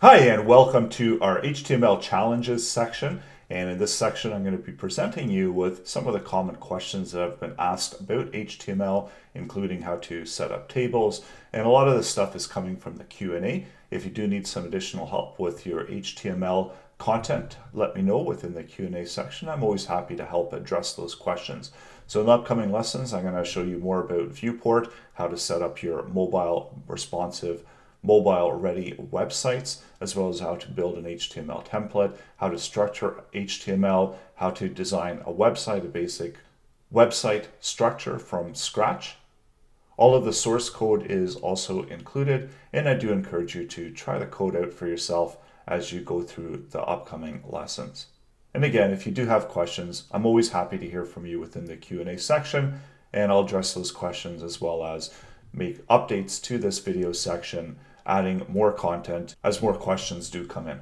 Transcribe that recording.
Hi, and welcome to our HTML challenges section. And in this section, I'm going to be presenting you with some of the common questions that have been asked about HTML, including how to set up tables. And a lot of this stuff is coming from the Q&A. If you do need some additional help with your HTML content, let me know within the Q&A section. I'm always happy to help address those questions. So in the upcoming lessons, I'm going to show you more about Viewport, how to set up your mobile responsive mobile-ready websites, as well as how to build an HTML template, how to structure HTML, how to design a website, a basic website structure from scratch. All of the source code is also included, and I do encourage you to try the code out for yourself as you go through the upcoming lessons. And again, if you do have questions, I'm always happy to hear from you within the Q&A section, and I'll address those questions as well as make updates to this video section, adding more content as more questions do come in.